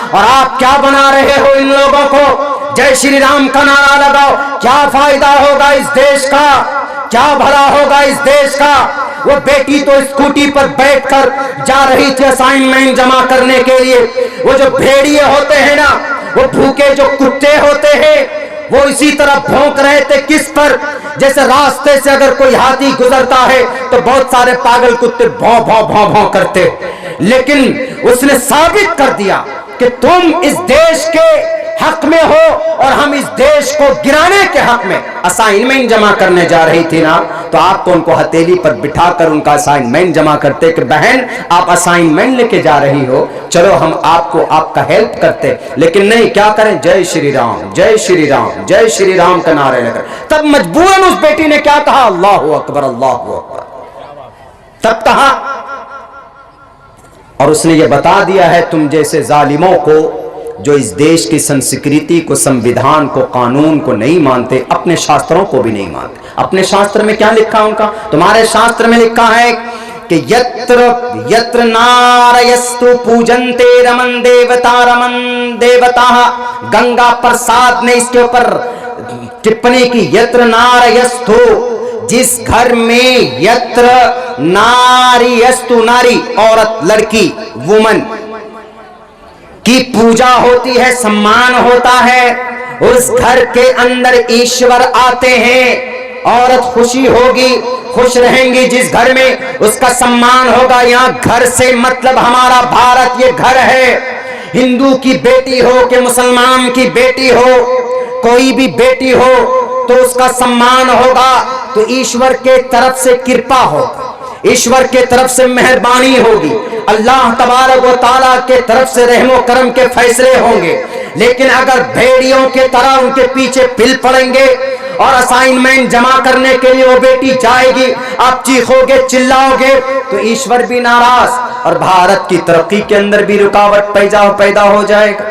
और आप क्या बना रहे हो इन लोगों को? जय श्री राम का नारा लगाओ, क्या फायदा होगा इस देश का, क्या भला होगा इस देश का? वो बेटी तो स्कूटी पर बैठकर जा रही थी असाइनमेंट जमा करने के लिए। वो जो भेड़िए होते हैं ना, वो भूखे जो कुत्ते होते हैं, वो इसी तरह भौंक रहे थे। किस पर? जैसे रास्ते से अगर कोई हाथी गुजरता है तो बहुत सारे पागल कुत्ते भौं भौं भौं भौं करते। लेकिन उसने साबित कर दिया कि तुम इस देश के हक में हो और हम इस देश को गिराने के हक में। असाइनमेंट जमा करने जा रही थी ना, तो आपको उनको हथेली पर बिठाकर उनका असाइनमेंट जमा करते कि बहन आप असाइनमेंट लेके जा रही हो, चलो हम आपको आपका हेल्प करते। लेकिन नहीं, क्या करें? जय श्री राम, जय श्री राम, जय श्री राम का नारे लेकर। तब मजबूरन उस बेटी ने क्या कहा? अल्लाहु अकबर, अल्लाहु अकबर। तब कहा, और उसने ये बता दिया है तुम जैसे जालिमों को जो इस देश की संस्कृति को, संविधान को, कानून को नहीं मानते, अपने शास्त्रों को भी नहीं मानते। अपने शास्त्र में क्या लिखा उनका? तुम्हारे शास्त्र में लिखा है कि यत्र यत्र नारयस्तु पूजन्ते रमन देवता। गंगा प्रसाद ने इसके ऊपर टिप्पणी की, यत्र नारयस्तु, जिस घर में यत्र नारीयस्तु, नारी औरत, लड़की, वुमन की पूजा होती है, सम्मान होता है, उस घर के अंदर ईश्वर आते हैं। औरत खुशी होगी, खुश रहेंगी जिस घर में, उसका सम्मान होगा। यहाँ घर से मतलब हमारा भारत ये घर है। हिंदू की बेटी हो कि मुसलमान की बेटी हो, कोई भी बेटी हो तो उसका सम्मान होगा। तो ईश्वर के तरफ से कृपा होगा, ईश्वर के तरफ से मेहरबानी होगी, अल्लाह तबारक व तआला के तरफ से रहमो करम के फैसले होंगे। लेकिन अगर भेड़ियों के तरह उनके पीछे पिल पड़ेंगे और असाइनमेंट जमा करने के लिए वो बेटी जाएगी, आप चीखोगे, चिल्लाओगे, तो ईश्वर भी नाराज और भारत की तरक्की के अंदर भी रुकावट पैदा हो जाएगा।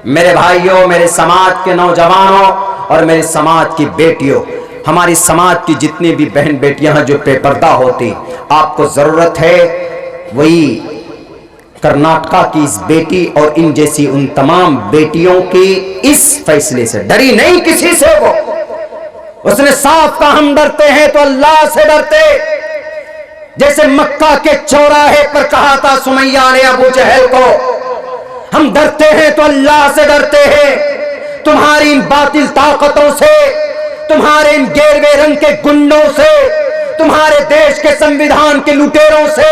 मेरे भाइयों, मेरे समाज के नौजवानों और मेरे समाज की बेटियों, हमारी समाज की जितनी भी बहन बेटियां जो बेपर्दा होती, आपको जरूरत है वही कर्नाटका की इस बेटी और इन जैसी उन तमाम बेटियों के इस फैसले से डरी नहीं किसी से। वो उसने साफ कहा, हम डरते हैं तो अल्लाह से डरते। जैसे मक्का के चौराहे पर कहा था सुमैया ने अबू जहल को, हम डरते हैं तो अल्लाह से डरते हैं। तुम्हारी इन बातिल ताकतों से, तुम्हारे इन गेरवे रंग के गुंडों से, तुम्हारे देश के संविधान के लुटेरों से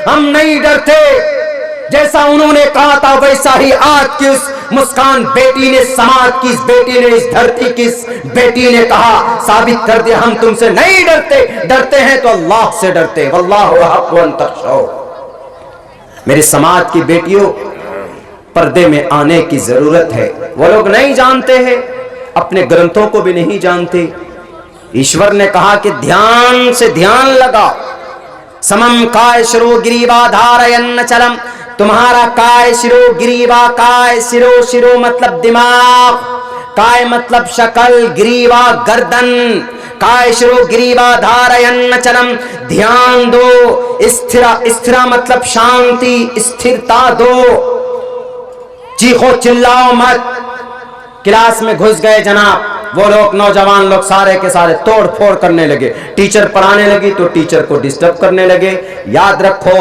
हम नहीं डरते। जैसा उन्होंने कहा था वैसा ही आज की उस मुस्कान बेटी ने, समाज की इस बेटी ने, इस धरती की इस बेटी ने कहा, साबित कर दिया हम तुमसे नहीं डरते। डरते हैं तो अल्लाह से डरते। वल्लाहु अहक्कु अन तख्शौ। मेरे समाज की बेटियों, पर्दे में आने की जरूरत है। वो लोग नहीं जानते हैं, अपने ग्रंथों को भी नहीं जानते। ईश्वर ने कहा कि ध्यान से ध्यान लगाओ। समम काय शिरो गिरीवा धारयन्न चलम। तुम्हारा काय शिरो गिरीवा, काय शिरो, शिरो मतलब दिमाग, काय मतलब शक्ल, ग्रीवा गर्दन, काय शिरो गिरीवा धारयन्न चलम। ध्यान दो, स्थिरा, स्थिरा मतलब शांति, स्थिरता दो। चीखो चिल्लाओ मत। क्लास में घुस गए जनाब, वो लोग नौजवान लोग सारे के सारे तोड़ फोड़ करने लगे। टीचर पढ़ाने लगी तो टीचर को डिस्टर्ब करने लगे। याद रखो,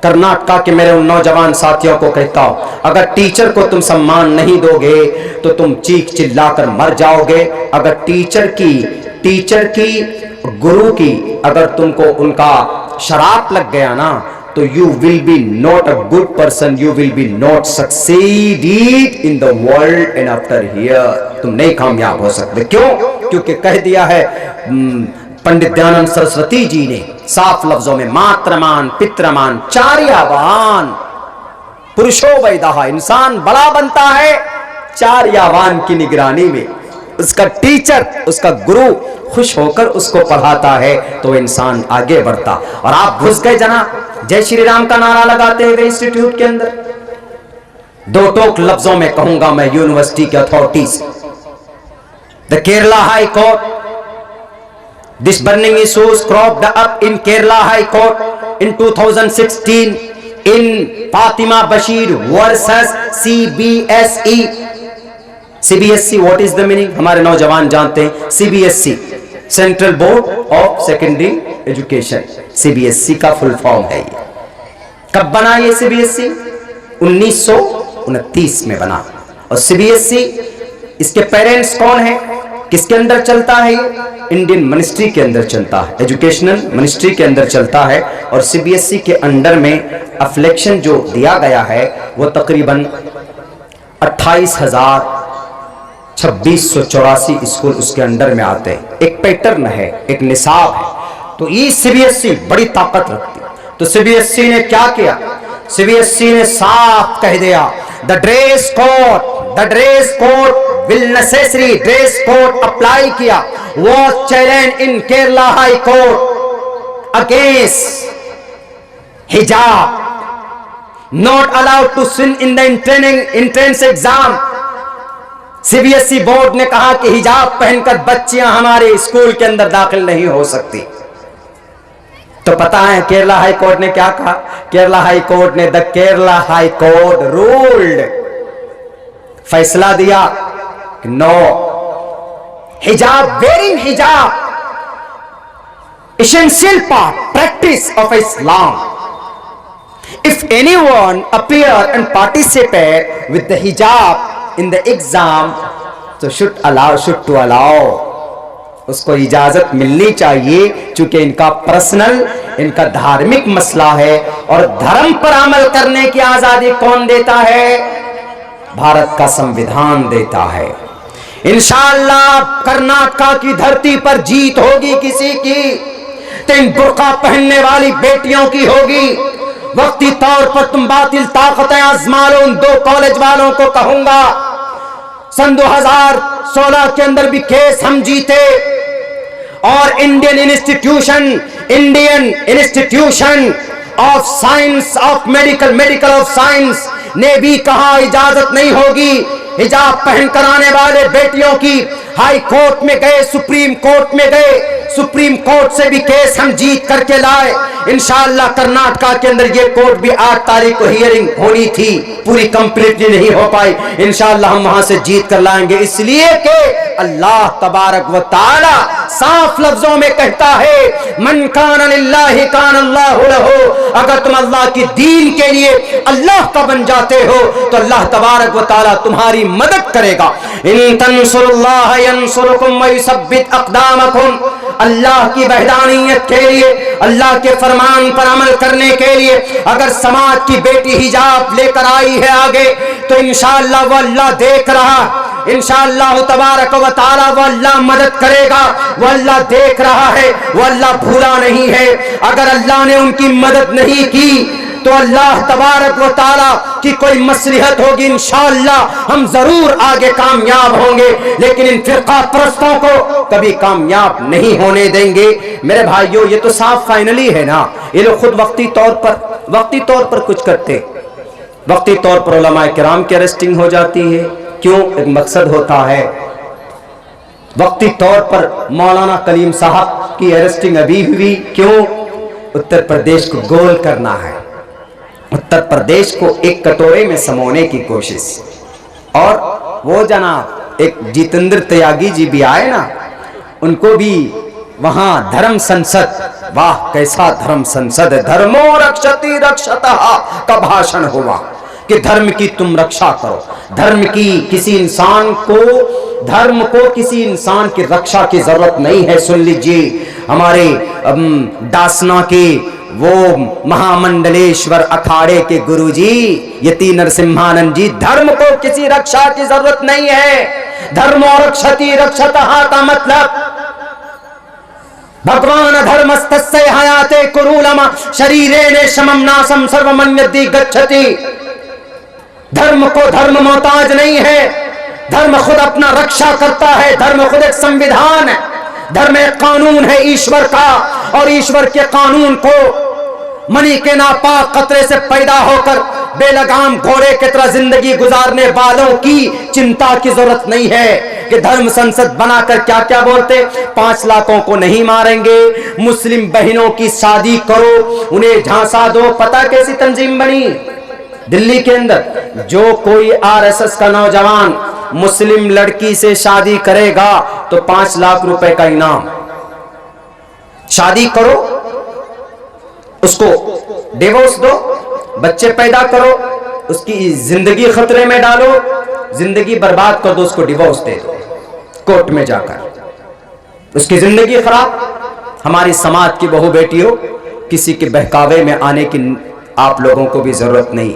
कर्नाटका के मेरे उन नौजवान साथियों को कहता हूं, अगर टीचर को तुम सम्मान नहीं दोगे तो तुम चीख चिल्लाकर मर जाओगे। अगर टीचर की गुरु की अगर तुमको उनका शराप लग गया ना, तो you will be not a good person, you will be not succeeded in the world and after here. तुम नहीं कामयाब हो सकते। क्यों? क्योंकि कह दिया है पंडित दयानंद सरस्वती जी ने साफ लफ्जों में, मात्रमान पित्रमान चार्यावान पुरुषो वैदाह। इंसान बड़ा बनता है चार्यावान की निगरानी में। उसका टीचर, उसका गुरु खुश होकर उसको पढ़ाता है तो इंसान आगे बढ़ता। और आप घुस गए जनाब जय श्री राम का नारा लगाते हुए इंस्टीट्यूट के अंदर। दो टोक लफ्जों में कहूंगा मैं यूनिवर्सिटी के authorities, the Kerala high court, this burning issues cropped up in Kerala High Court in 2016 in Fatima Bashir versus CBSE. CBSE, what is the meaning? हमारे नौजवान जानते हैं CBSE, central board of secondary education, CBSE का full form है ये। कब बना ये CBSE? 1929 में बना। और CBSE, इसके पेरेंट्स कौन है, किसके अंदर चलता है ये? इंडियन मिनिस्ट्री के अंदर चलता है, एजुकेशनल मिनिस्ट्री के अंदर चलता है। और CBSE के अंडर में अफ्लेक्शन जो दिया गया है वो तकरीबन 28,2684 स्कूल उसके अंडर में आते हैं। एक पैटर्न है, एक निसाब है। तो ये CBSE बड़ी ताकत रखती है। तो CBSE ने क्या किया? CBSE ने साफ कह दिया, the dress code will necessary, dress code apply किया। Was challenge in Kerala high court against hijab, not allowed to sit in the entrance exam. CBSE board ने कहा कि हिजाब पहनकर बच्चियां हमारे स्कूल के अंदर दाखिल नहीं हो सकती। तो पता है केरला हाई कोर्ट ने क्या कहा? केरला हाई कोर्ट ने, the Kerala high court ruled, फैसला दिया कि नो, हिजाब, वेयरिंग हिजाब, essential part, practice of Islam. If anyone appear and participate with the hijab in the exam, so should to allow, उसको इजाजत मिलनी चाहिए, क्योंकि इनका पर्सनल, इनका धार्मिक मसला है। और धर्म पर अमल करने की आजादी कौन देता है? भारत का संविधान देता है। इंशाअल्लाह कर्नाटका की धरती पर जीत होगी किसी की, तो इन बुर्का पहनने वाली बेटियों की होगी। वक्ती तौर पर तुम बातिल ताकतें आजमा लो। उन 2 कॉलेज वालों को कहूंगा, सन 2016 के अंदर भी केस हम जीते, और Indian institution of science of medical of science ने भी कहा इजाजत नहीं होगी हिजाब पहनकर आने वाले बेटियों की। हाई कोर्ट में गए, सुप्रीम कोर्ट में गए, सुप्रीम कोर्ट से भी केस हम जीत करके लाए। इंशाअल्लाह कर्नाटका के अंदर ये कोर्ट भी 8 तारीख को हियरिंग होनी थी, पूरी कंप्लीटली नहीं हो पाई। इंशाअल्लाह हम वहां से जीत कर लाएंगे, इसलिए कि अल्लाह तबारक व तआला साफ लफ्जों में कहता है, मन कान लिल्लाहि कान अल्लाहु लहू। अगर तुम अल्लाह की दीन के लिए अल्लाह का बन जाते हो तो अल्लाह तबारक व तआला तुम्हारी मदद करेगा। इन तंसुरुल्लाह यंसुरुकुम व युसब्बित अक़दामकुम। अल्लाह की वहदानियत के लिए, अल्लाह के फरमान पर अमल करने के लिए अगर समाज की बेटी हिजाब लेकर आई है आगे, तो इंशाअल्लाह वो अल्लाह देख रहा, इंशाअल्लाह तबारक व तआला वो अल्लाह मदद करेगा। वो अल्लाह देख रहा है, वो अल्लाह भूला नहीं है। अगर अल्लाह ने उनकी मदद नहीं की तो अल्लाह तबारक व तआला की कोई मसलिहत होगी, इंशाअल्लाह हम जरूर आगे कामयाब होंगे, लेकिन इन फिरका परस्तों को कभी कामयाब नहीं होने देंगे। मेरे भाइयों, ये तो साफ फाइनली है ना, ये लोग खुद वक्ती तौर पर कुछ करते, वक्ती तौर पर उलमाए किराम की अरेस्टिंग हो जाती है। क्यों? एक मकसद होता है। वक्ती तौर पर मौलाना कलीम साहब की अरेस्टिंग अभी हुई, क्यों? उत्तर प्रदेश को गोल करना है, उत्तर प्रदेश को एक कटोरे में समोने की कोशिश। और वो जनाब एक जितेंद्र त्यागी जी भी आए ना, उनको भी वहां धर्म संसद, वाह कैसा धर्म संसद है, धर्मो रक्षति रक्षतः का भाषण हुआ कि धर्म की तुम रक्षा करो। धर्म को किसी इंसान की रक्षा की जरूरत नहीं है। सुन लीजिए, हमारे दासना के वो महामंडलेश्वर अखाड़े के गुरुजी यति नरसिम्हानंद जी, धर्म को किसी रक्षा की जरूरत नहीं है। धर्मो रक्षति रक्षतः का मतलब भगवान धर्मस्तस्य हयाते कुरूलम शरीरेण शमम नासम सर्वमन्यति गच्छति। धर्म को धर्म मोहताज नहीं है, धर्म खुद अपना रक्षा करता है। धर्म खुद एक संविधान है, धर्म एक कानून है ईश्वर का, और ईश्वर के कानून को मनी के नापाक कतरे से पैदा होकर बेलगाम घोड़े की तरह जिंदगी गुजारने वालों की चिंता की जरूरत नहीं है। कि धर्म संसद बनाकर क्या क्या बोलते, 5 लाखों को नहीं मारेंगे, मुस्लिम बहनों की शादी करो, उन्हें झांसा दो। पता कैसी तंजीम बनी दिल्ली के अंदर, जो कोई आरएसएस का नौजवान मुस्लिम लड़की से शादी करेगा तो 5 लाख रुपए का इनाम। शादी करो, उसको डिवोर्स दो, बच्चे पैदा करो, उसकी जिंदगी खतरे में डालो, जिंदगी बर्बाद कर दो, उसको डिवोर्स दे दो कोर्ट में जाकर, उसकी जिंदगी खराब। हमारी समाज की बहू बेटियों, किसी के बहकावे में आने की आप लोगों को भी जरूरत नहीं।